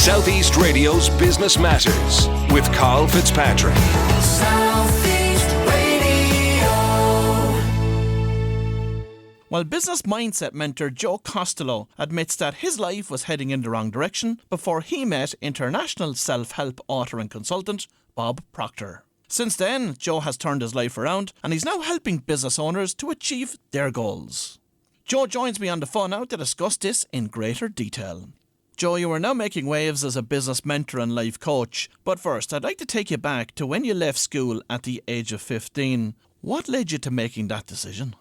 Southeast Radio's Business Matters with Carl Fitzpatrick. Southeast Radio. Well, business mindset mentor Joe Costello admits that his life was heading in the wrong direction before he met international self-help author and consultant Bob Proctor. Since then, Joe has turned his life around and he's now helping business owners to achieve their goals. Joe joins me on the phone now to discuss this in greater detail. Joe, you are now making waves as a business mentor and life coach. But first, I'd like to take you back to when you left school at the age of 15. What led you to making that decision?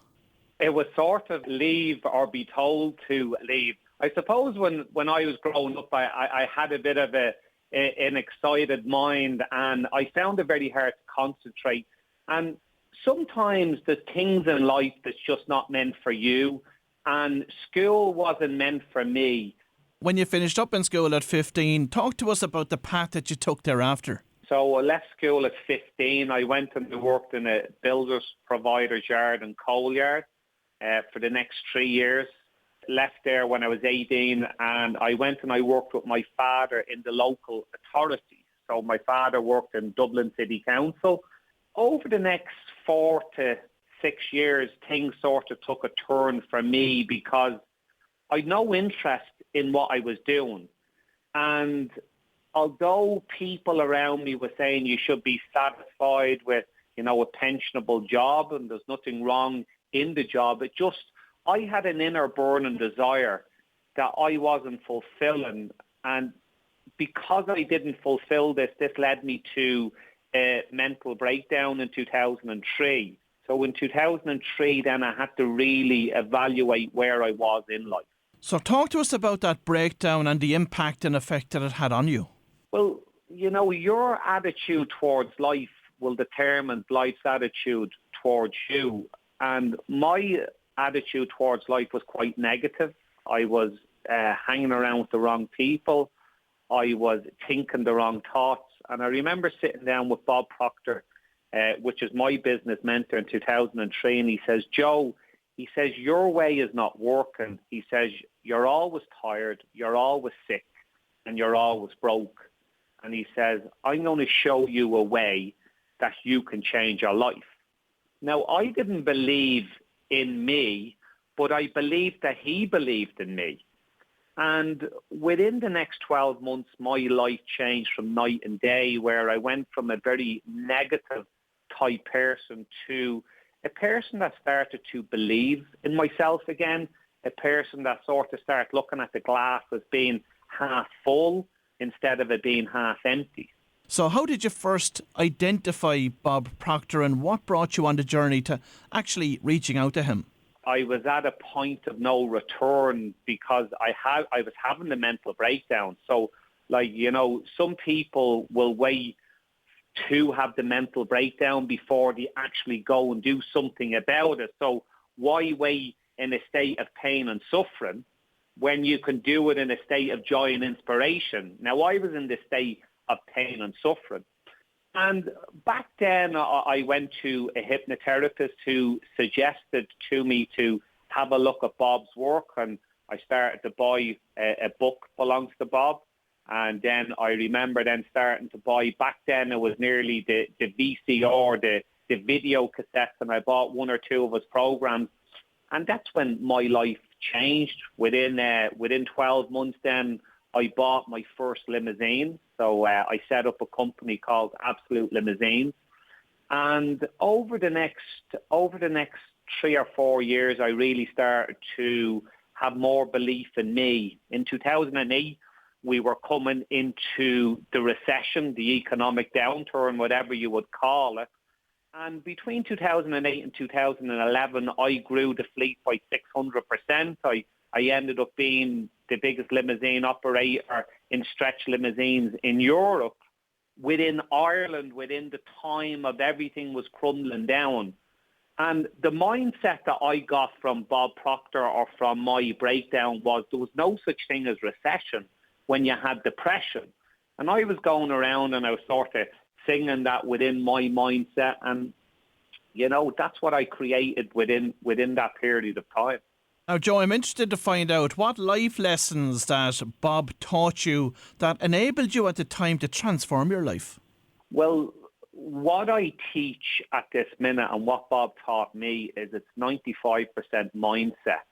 It was sort of leave or be told to leave. I suppose when I was growing up, I had a bit of an excited mind, and I found it very hard to concentrate. And sometimes there's things in life that's just not meant for you, and school wasn't meant for me. When you finished up in school at 15, talk to us about the path that you took thereafter. So I left school at 15. I went and worked in a builder's provider's yard and coal yard for the next 3 years. Left there when I was 18, and I went and I worked with my father in the local authority. So my father worked in Dublin City Council. Over the next 4 to 6 years, things sort of took a turn for me because I'd no interest in what I was doing. And although people around me were saying you should be satisfied with, a pensionable job and there's nothing wrong in the job, I had an inner burning desire that I wasn't fulfilling. And because I didn't fulfill this led me to a mental breakdown in 2003. So in 2003, then I had to really evaluate where I was in life. So talk to us about that breakdown and the impact and effect that it had on you. Well, your attitude towards life will determine life's attitude towards you. And my attitude towards life was quite negative. I was hanging around with the wrong people. I was thinking the wrong thoughts. And I remember sitting down with Bob Proctor, which is my business mentor, in 2003, and he says, Joe, he says, your way is not working. He says, you're always tired, you're always sick, and you're always broke. And he says, I'm going to show you a way that you can change your life. Now, I didn't believe in me, but I believed that he believed in me. And within the next 12 months, my life changed from night and day, where I went from a very negative type person to a person that started to believe in myself again, a person that sort of started looking at the glass as being half full instead of it being half empty. So how did you first identify Bob Proctor, and what brought you on the journey to actually reaching out to him? I was at a point of no return because I was having a mental breakdown. So, some people will wait to have the mental breakdown before they actually go and do something about it. So why wait in a state of pain and suffering when you can do it in a state of joy and inspiration? Now, I was in the state of pain and suffering. And back then, I went to a hypnotherapist who suggested to me to have a look at Bob's work, and I started to buy a book belongs to Bob. And then I remember then starting to buy, back then it was nearly the VCR, the video cassettes, and I bought 1 or 2 of his programs. And that's when my life changed. Within 12 months then, I bought my first limousine. So I set up a company called Absolute Limousines. And over the next 3 or 4 years, I really started to have more belief in me. In 2008, we were coming into the recession, the economic downturn, whatever you would call it. And between 2008 and 2011, I grew the fleet by 600%. I ended up being the biggest limousine operator in stretch limousines in Europe. Within Ireland, within the time of everything was crumbling down. And the mindset that I got from Bob Proctor or from my breakdown was there was no such thing as recession when you had depression. And I was going around and I was sort of singing that within my mindset. And, that's what I created within that period of time. Now, Joe, I'm interested to find out what life lessons that Bob taught you that enabled you at the time to transform your life. Well, what I teach at this minute and what Bob taught me is it's 95% mindset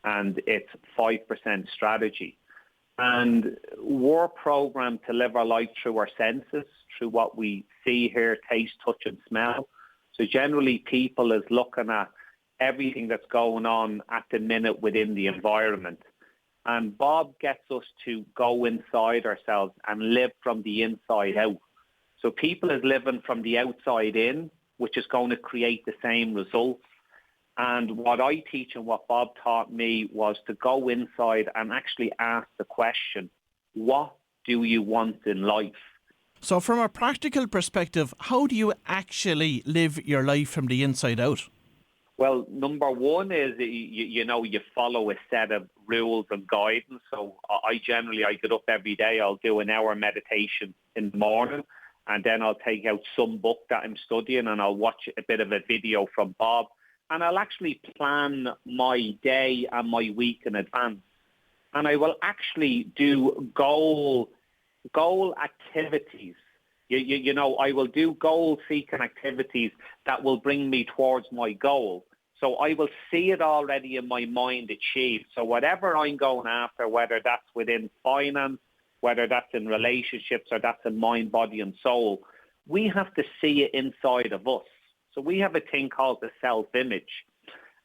and it's 5% strategy. And we're programmed to live our life through our senses, through what we see, hear, taste, touch and smell. So generally people is looking at everything that's going on at the minute within the environment. And Bob gets us to go inside ourselves and live from the inside out. So people is living from the outside in, which is going to create the same results. And what I teach and what Bob taught me was to go inside and actually ask the question, what do you want in life? So from a practical perspective, how do you actually live your life from the inside out? Well, number one is, you follow a set of rules and guidance. So I get up every day, I'll do an hour meditation in the morning, and then I'll take out some book that I'm studying and I'll watch a bit of a video from Bob, and I'll actually plan my day and my week in advance. And I will actually do goal activities. I will do goal-seeking activities that will bring me towards my goal. So I will see it already in my mind achieved. So whatever I'm going after, whether that's within finance, whether that's in relationships or that's in mind, body and soul, we have to see it inside of us. So we have a thing called the self-image.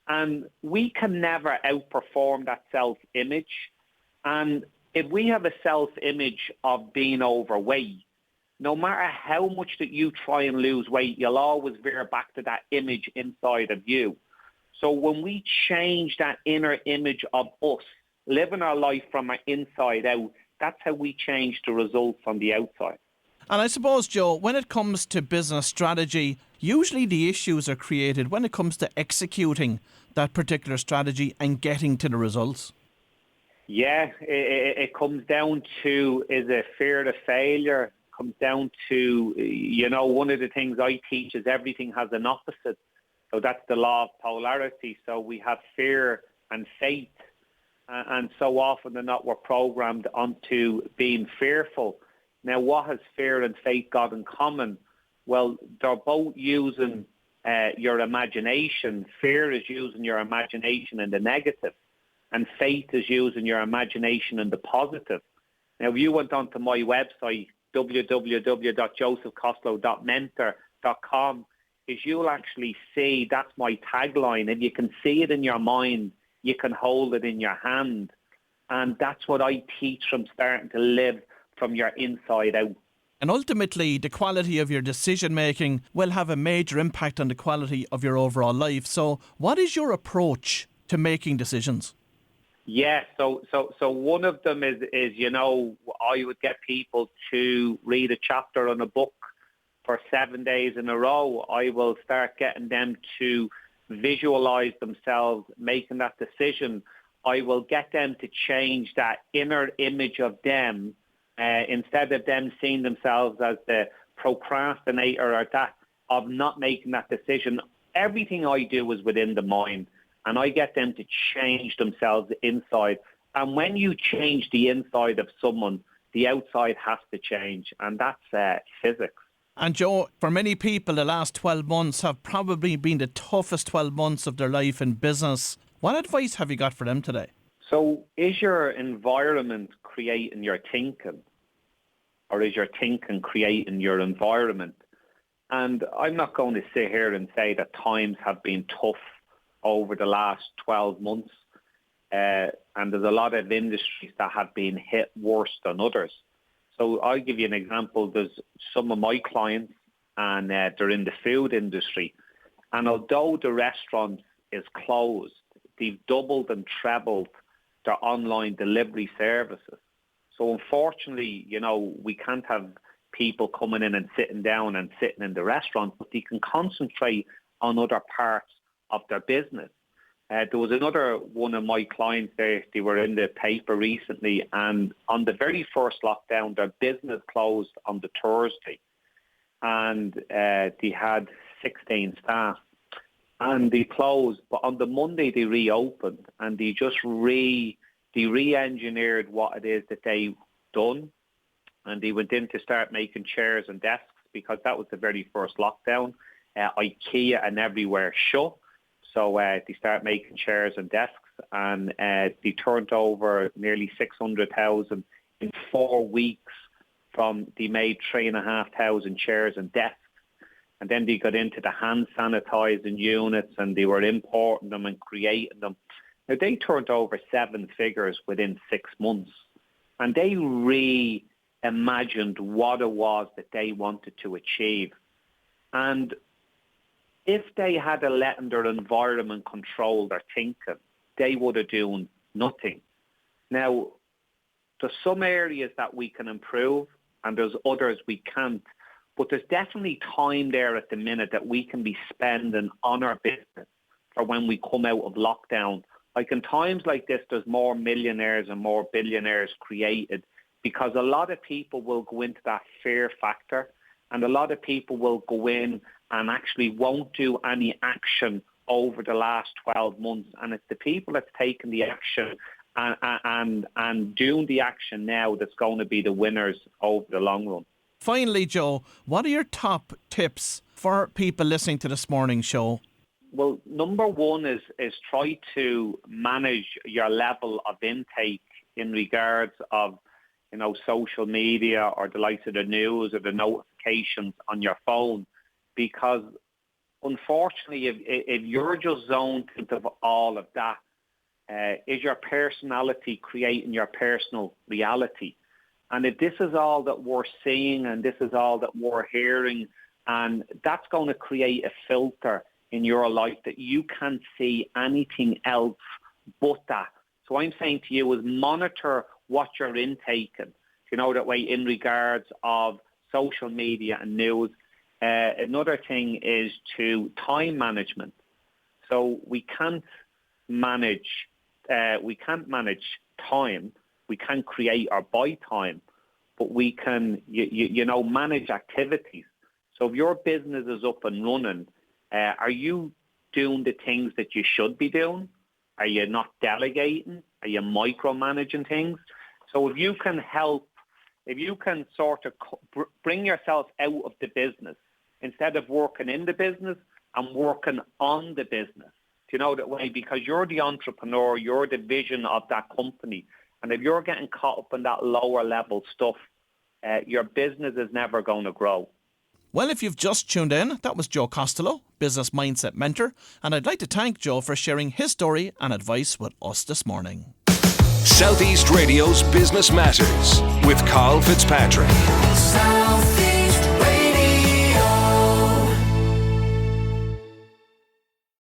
And we can never outperform that self-image. And if we have a self-image of being overweight, no matter how much that you try and lose weight, you'll always veer back to that image inside of you. So when we change that inner image of us, living our life from our inside out, that's how we change the results on the outside. And I suppose, Joe, when it comes to business strategy, usually the issues are created when it comes to executing that particular strategy and getting to the results. Yeah, it comes down to, is it fear of failure? It comes down to, one of the things I teach is everything has an opposite. So that's the law of polarity. So we have fear and faith. And so often than not, we're programmed onto being fearful. Now, what has fear and faith got in common? Well, they're both using your imagination. Fear is using your imagination in the negative, and faith is using your imagination in the positive. Now, if you went onto my website, www.josephcostello.mentor.com, is you'll actually see, that's my tagline. If you can see it in your mind, you can hold it in your hand. And that's what I teach from starting to live from your inside out. And ultimately, the quality of your decision making will have a major impact on the quality of your overall life. So what is your approach to making decisions? Yeah, so one of them is I would get people to read a chapter on a book for 7 days in a row. I will start getting them to visualize themselves making that decision. I will get them to change that inner image of them, instead of them seeing themselves as the procrastinator or that of not making that decision. Everything I do is within the mind, and I get them to change themselves inside. And when you change the inside of someone, the outside has to change, and that's physics. And Joe, for many people, the last 12 months have probably been the toughest 12 months of their life in business. What advice have you got for them today? So is your environment creating your thinking, or is your thinking creating your environment? And I'm not going to sit here and say that times have been tough over the last 12 months. And there's a lot of industries that have been hit worse than others. So I'll give you an example. There's some of my clients, and they're in the food industry. And although the restaurant is closed, they've doubled and trebled their online delivery services. So unfortunately, we can't have people coming in and sitting down and sitting in the restaurant, but they can concentrate on other parts of their business. There was another one of my clients there, they were in the paper recently, and on the very first lockdown, their business closed on the Thursday, and they had 16 staff. and they closed. But on the Monday they reopened, and they just re-engineered what it is that they done, and they went in to start making chairs and desks because that was the very first lockdown. IKEA and everywhere shut, so they start making chairs and desks, and they turned over nearly 600,000 in 4 weeks. From they made 3,500 chairs and desks. And then they got into the hand sanitizing units, and they were importing them and creating them. Now, they turned over 7 figures within 6 months. And they reimagined what it was that they wanted to achieve. And if they had let their environment control their thinking, they would have done nothing. Now, there's some areas that we can improve, and there's others we can't. But there's definitely time there at the minute that we can be spending on our business for when we come out of lockdown. Like in times like this, there's more millionaires and more billionaires created because a lot of people will go into that fear factor, and a lot of people will go in and actually won't do any action over the last 12 months. And it's the people that's taking the action and doing the action now that's going to be the winners over the long run. Finally, Joe, what are your top tips for people listening to this morning's show? Well, number one is try to manage your level of intake in regards of, social media or the likes of the news or the notifications on your phone, because unfortunately, if you're just zoned into all of that, is your personality creating your personal reality? And if this is all that we're seeing and this is all that we're hearing, and that's going to create a filter in your life that you can't see anything else but that. So I'm saying to you is monitor what you're intaking, that way in regards of social media and news. Another thing is to time management. So we can't manage time. We can't create or buy time, but we can, manage activities. So if your business is up and running, are you doing the things that you should be doing? Are you not delegating? Are you micromanaging things? So if you can sort of bring yourself out of the business instead of working in the business and working on the business, that way? Because you're the entrepreneur, you're the vision of that company. And if you're getting caught up in that lower level stuff, your business is never going to grow. Well, if you've just tuned in, that was Joe Costello, Business Mindset Mentor, and I'd like to thank Joe for sharing his story and advice with us this morning. Southeast Radio's Business Matters with Carl Fitzpatrick. South